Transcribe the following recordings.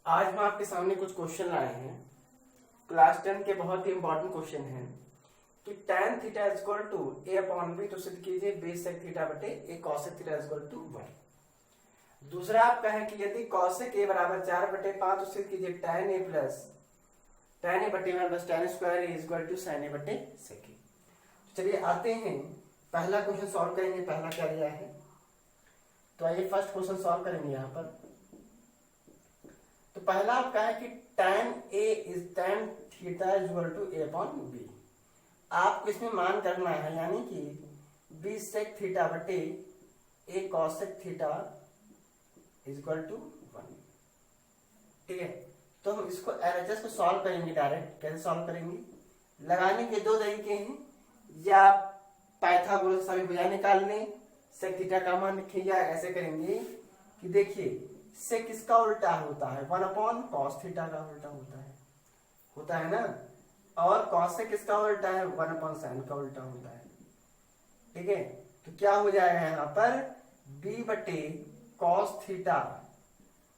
आज हम आपके सामने कुछ क्वेश्चन लाए हैं। क्लास 10 के बहुत ही इंपॉर्टेंट क्वेश्चन हैं कि tan theta is equal to a upon b, तो सिद्ध कीजिए b sec थीटा बटे a cosec theta is equal to 1। दूसरा आपका है कि यदि cosec a बराबर 4/5, तो सिद्ध कीजिए tan a बटे 1 plus tan square a is equal to sin a बटे sec a। चलिए आते हैं, पहला क्वेश्चन सॉल्व करेंगे। पहला क्या दिया है, तो आइए फर्स्ट क्वेश्चन सॉल्व करेंगे। यहाँ पर तो पहला आपका है कि tan theta is equal to a upon b। आपको इसमें मान करना है, यानी कि b sec थीटा बटे a cosec theta is equal to 1। ठीक है, तो हम इसको LHS को सॉल्व करेंगे। डायरेक्ट कैसे सॉल्व करेंगे, लगाने के दो तरीके हैं, या पाइथागोरस सभी भुजा निकाल लें, sec थीटा का मान लिखें, या ऐसे करेंगे कि देखिए से किसका उल्टा होता है, 1 अपॉन कॉस थीटा का उल्टा होता है ना, और कॉस से किसका उल्टा है, 1 अपॉन साइन का उल्टा होता है। ठीक है, तो क्या हो जाएगा यहाँ पर b बटे कॉस थीटा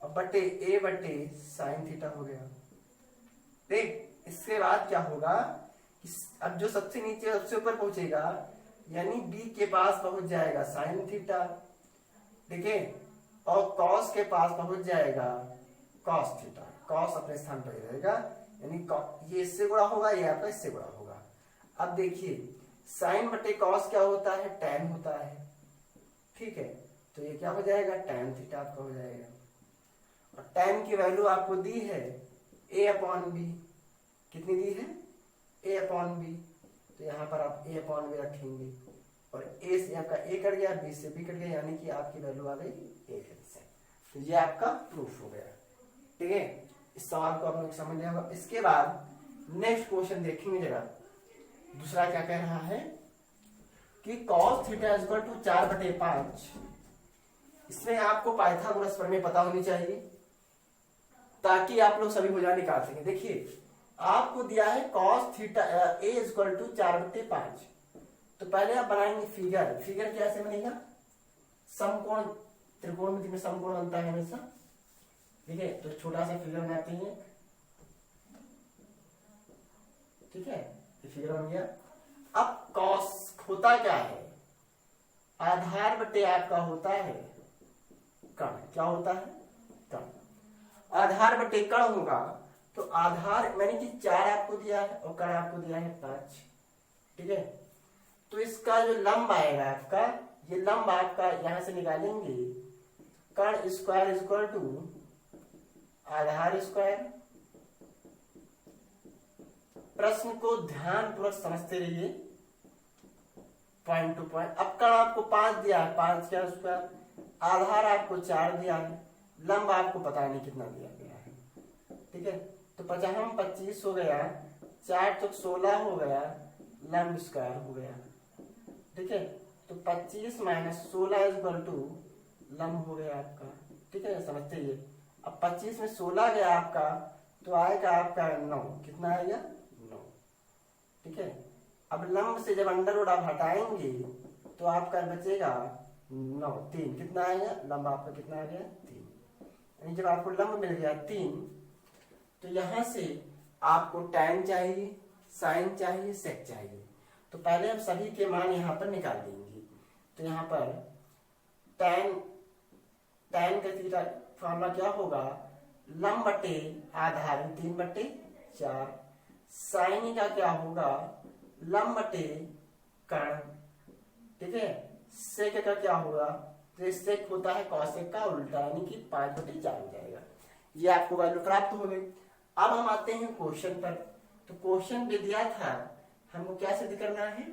और बटे a बटे साइन थीटा हो गया। देख, इसके बाद क्या होगा, अब जो सबसे नीचे सबसे ऊपर पहुंचेगा, यानी b के पास पहुंच जाएगा साइन थीटा, ठीक है, और cos के पास पहुंच जाएगा cos थीटा। cos अपने स्थान पर ही रहेगा, यानी ये इससे गुणा होगा, ये आपका इससे गुणा होगा। अब देखिए sin बटे cos क्या होता है, tan होता है। ठीक है, तो ये क्या हो जाएगा, tan थीटा आपका हो जाएगा। और tan की वैल्यू आपको दी है a अपॉन b। कितनी दी है, a अपॉन b। तो यहाँ पर आप a अपॉन b रखेंगे, और a से आपका a कट गया, b से b कट गया, यानी कि आपकी वैल्यू आ गई a है। तो ये आपका प्रूफ हो गया। ठीक है, इस सवाल को आप लोग समझ लिया होगा। इसके बाद नेक्स्ट क्वेश्चन देखेंगे जरा। दूसरा क्या कह रहा है कि cos theta is equal to 4/5। इसमें आपको पाइथागोरस प्रमेय पता होनी चाहिए, ताकि आप लोग सभी भुजा निकाल सकें। देखिए आपको दिया है cos theta a is equal to 4/5। तो पहले आप बनाएंगे फिगर कैसे बनेगा, समकोण, त्रिकोणमिति में समकोण बनता है हमेशा। ठीक है, तो छोटा सा फिगर बनाते हैं। ठीक है, ये फिगर बन गया। अब cos होता क्या है, आधार बटे आपका होता है कण। क्या होता है, कण। आधार बटे कण होगा, तो आधार मैंने कि 4 आपको दिया है और कण आपको दिया है 5। ठीक है, तो इसका जो लंब आएगा आपका, ये लंब आपका यहां से निकालेंगे, कण स्क्वायर इज इक्वल टू आधार स्क्वायर। प्रश्न को ध्यान पूर्वक समझते रहिए, पॉइंट टू पॉइंट। अब कण आपको 5 दिया है, 5 का स्क्वायर, आधार आपको 4 दिया है, लंब आपको पता नहीं कितना दिया गया है। ठीक है, तो 50 25 हो गया, 4 चौक 16 हो गया, लंब स्क्वायर हो गया। ठीक है, तो 25 माइनस 16 इज इक्वल टू लंब हो गया आपका। ठीक है, समझते ही। अब 25 में 16 गया आपका, तो आएगा आपका 9। कितना आएगा, 9। ठीक है, अब लंब से जब अंडर रूट आप हटाएंगे, तो आपका बचेगा 9, 3। कितना आएगा, लंब आपका कितना आ गया, 3। यानी जब आपको लंब मिल गया 3, तो यहां से आपको tan चाहिए, sin चाहिए, sec चाहिए। तो पहले हम सभी के मान यहाँ पर निकाल देंगे। तो यहाँ पर tan का थीटा फॉर्मूला क्या होगा, लंब बटे आधार 3/4। साइन का क्या होगा, लंब बटे कर्ण। ठीक है, सेक का क्या होगा, तो सेक होता है कॉसेक का उल्टा, यानी कि 5/4 हो जाएगा। ये आपको वैल्यू प्राप्त हो गई। अब हम आते हैं क्वेश्चन पर। तो क्वेश्चन भी दिया था, हमको क्या सिद्ध करना है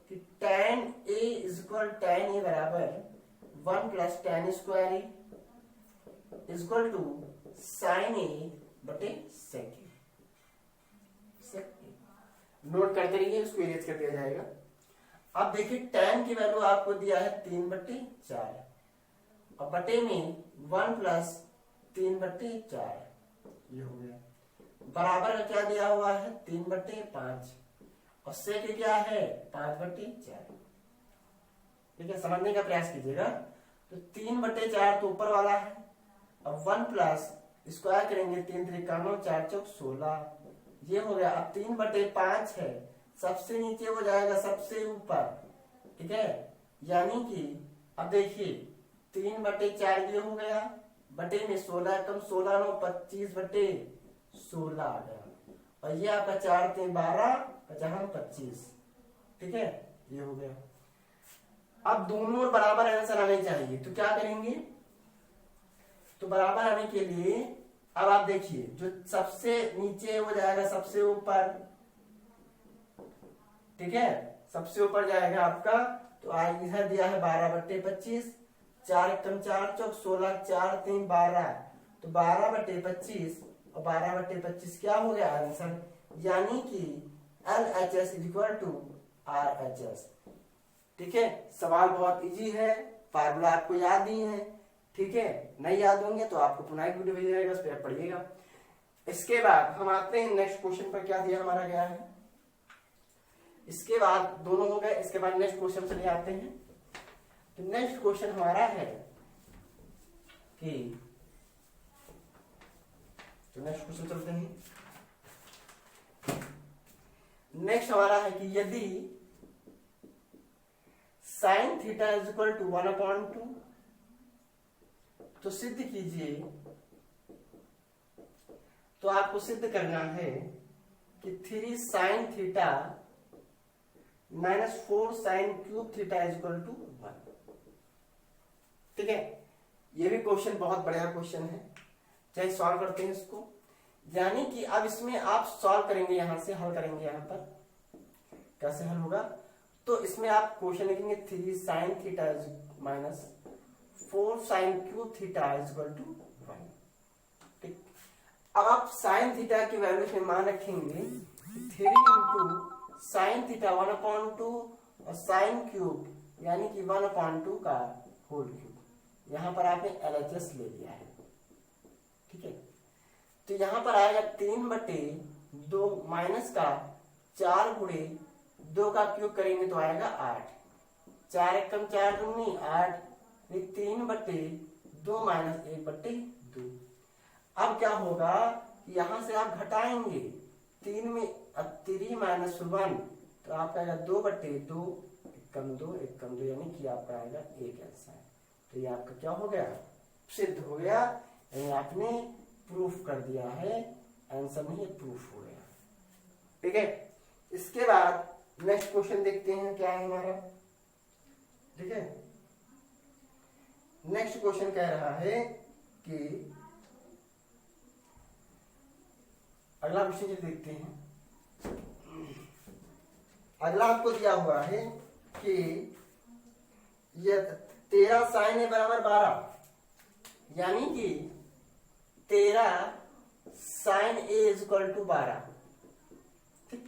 कि tan a is equal tan a बराबर 1 plus tan square a is equal to sin a बटे sec a। नोट करते रहिए, इसको इरेज कर दिया जाएगा। अब देखिए tan की वैल्यू आपको दिया है 3/4, और बटे में 1 प्लस 3/4, ये हो गया। बराबर का क्या दिया हुआ है, 3/5, और सेक क्या है, 5/4। ठीक है, समझने का प्रयास कीजिएगा। तो 3/4 तो ऊपर वाला है, अब 1 प्लस स्क्वायर करेंगे 3 त्रिका 9 4 चौक 16, ये हो गया। अब 3/5 है, सबसे नीचे हो जाएगा सबसे ऊपर, ठीक है। यानी कि अब देखिए 3/4 ये हो गया, बटे में 16 कम 16 9 25/16 आ गया, और ये आपका 4 3 12 जहां 25, ठीक है, ये हो गया। अब दोनों बराबर आंसर आने चाहिए, तो क्या करेंगे, तो बराबर आने के लिए अब आप देखिए जो सबसे नीचे हो जाएगा सबसे ऊपर, ठीक है, सबसे ऊपर जाएगा आपका, तो इधर दिया है 12/25, 4 एकम 4 चौक 16, 4 3 12, तो 12/25 और 12/25 क्या हो गया आंसर, यानी कि LHS = RHS, ठीक है। सवाल बहुत इजी है, फार्मूला आपको याद ही है, ठीक है। नहीं याद होंगे तो आपको पुनः एक वीडियो भेजा जाएगा, उस पर पढ़िएगा। इसके बाद हम आते हैं नेक्स्ट क्वेश्चन पर, क्या दिया हमारा गया है। इसके बाद दोनों हो गए, इसके बाद नेक्स्ट क्वेश्चन चले आते हैं। तो नेक्स्ट क्वेश्चन हमारा है कि, तो नेक्स्ट क्वेश्चन चलते हैं। नेक्स्ट हमारा है कि यदि sin θ = 1/2, तो सिद्ध कीजिए, तो आपको सिद्ध करना है कि 3 sin θ - 4 sin cube θ = 1, ठीक है। ये भी क्वेश्चन बहुत बढ़िया क्वेश्चन है, चाहे सॉल्व करते हैं इसको। यानी कि अब इसमें आप सॉल्व करेंगे, यहां से हल करेंगे, यहां पर कैसे हल होगा, तो इसमें आप क्वेश्चन लिखेंगे 3 sin θ - 4 sin cube θ = 1, ठीक। अब आप sin θ की वैल्यू में मान रखेंगे 3 × sin θ 1/2 और sin क्यूब यानी कि 1/2 का होल क्यूब। यहां पर आपने LHS ले लिया है, ठीक है। तो यहां पर आएगा 3/2 माइनस का 4 × 2 का क्यूब करेंगे तो आएगा 8, 4 एकम 4 दूनी 8, 3/2 माइनस 1/2। अब क्या होगा, यहां से आप घटाएंगे 3 में 3 - 1, तो आपका आएगा 2/2, एकम 2 एकम 2, यानी कि आपका आएगा 1 आंसर। तो ये आपका क्या हो गया, सिद्ध हो गया, यानी आपने प्रूफ कर दिया है, आंसर नहीं प्रूफ हो गया, ठीक है। इसके बाद नेक्स्ट क्वेश्चन देखते हैं क्या है हमारा, ठीक है। नेक्स्ट क्वेश्चन कह रहा है कि, अगला क्वेश्चन देखते हैं। अगला आपको दिया हुआ है कि ये 13 sin A = 12, यानी कि 13 sin A = 12, ठीक।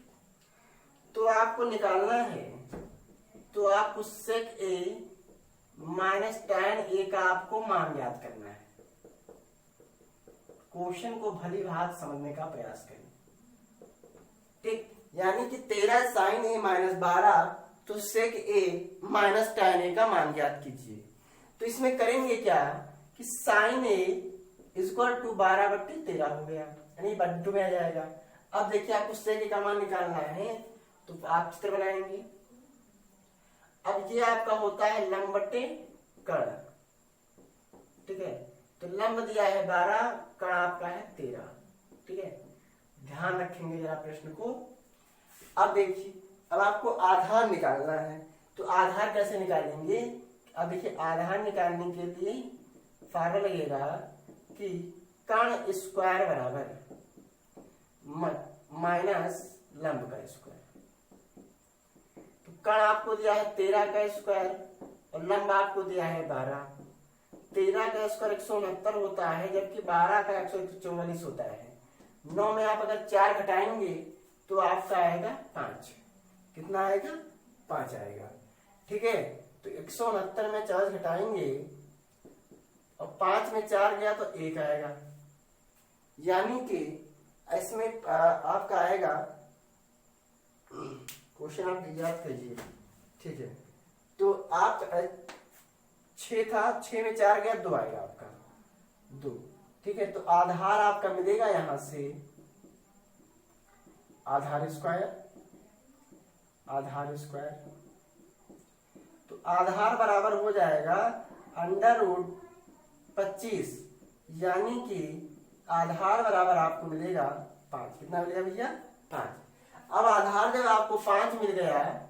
तो आपको निकालना है, तो आपको sec A - tan A का आपको मान याद करना है। क्वेश्चन को भली भांति समझने का प्रयास करें, ठीक। यानी कि 13 sin A - 12, तो sec A - tan A का मान याद कीजिए। तो इसमें करेंगे क्या कि sin A = 12/13 हो गया, यानी बट्टू में आ जाएगा। अब देखिए आपको sec A का मान निकालना है, तो आप चित्र बनाएंगे। अब ये आपका होता है लंब बटे कर्ण, ठीक है। तो लंब दिया है 12, कर्ण आपका है 13, ठीक है। ध्यान रखेंगे जरा प्रश्न को। अब देखिए, अब आपको आधार निकालना है, तो आधार कैसे निकालेंगे। अब देखिए आधार निकालने के लिए फार्मूला लगेगा कि कर्ण स्क्वायर बराबर माइनस लंब का स्क्वायर। तो कर्ण आपको दिया है 13 का स्क्वायर और लंब आपको दिया है 12। 13 का स्क्वायर 169 होता है, जबकि 12 का 144 होता है। 9 में आप अगर 4 घटाएंगे तो आपका आएगा 5। कितना आएगा, 5 आएगा, ठीक है। तो 169 में 4 घटाएंगे और 5 में 4 गया तो 1 आएगा, यानी कि इसमें आपका आएगा, क्वेश्चन आप याद कीजिए, ठीक है। तो आप 6 था, 6 में 4 गया 2 आएगा आपका 2, ठीक है, तो आधार आपका मिलेगा यहां से आधार स्क्वायर, तो आधार बराबर हो जाएगा √25, यानी कि आधार बराबर आपको मिलेगा 5। कितना मिलेगा भैया? 5। अब आधार जब आपको 5 मिल गया,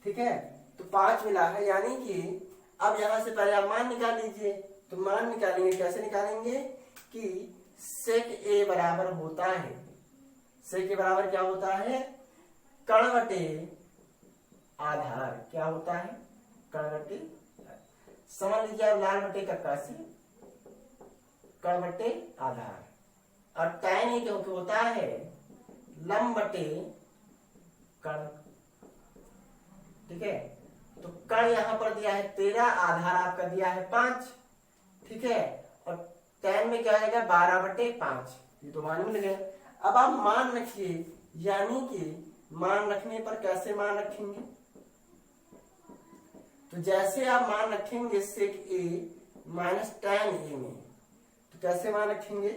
ठीक है, तो 5 मिला है, यानी कि अब यहां से पहले आप मान निकाल लीजिए। तो मान निकालेंगे, कैसे निकालेंगे कि सेक ए बराबर होता है, सेक ए बराबर क्या होता है? कण बटे आधार। क्या होता है? कण बटे, समझ लीजिए आप लाल बटे कक्का से कण बटे आधार, और tan ए क्योंकि होता है लंब बटे कण। ठीक है, तो कण यहां पर दिया है 13, आधार आपका दिया है 5, ठीक है, और tan में क्या आएगा? 12/5। ये तो मान मिल गए। अब आप मान रखिए, यानी कि मान रखने पर कैसे मान रखेंगे? तो जैसे आप मान रखेंगे सेक ए माइनस tan ए में, तो कैसे मान रखेंगे?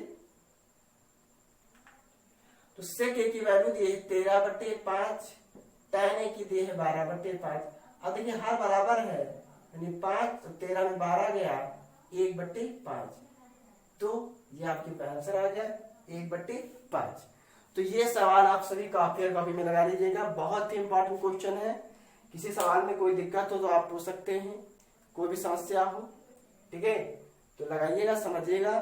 तो सेक ए की वैल्यू दी है 13/5, tan ए की दी है 12/5। अब देखिए हर बराबर है, यानी 5 तो 13 में 12 गया, 1/5, तो ये आपके आंसर आ गया 1/5। तो ये सवाल आप सभी कॉपी में लगा लीजिएगा, बहुत ही इंपॉर्टेंट क्वेश्चन है। किसी सवाल में कोई दिक्कत हो तो आप पूछ सकते हैं, कोई भी समस्या हो, ठीक है, तो लगाइएगा, समझिएगा।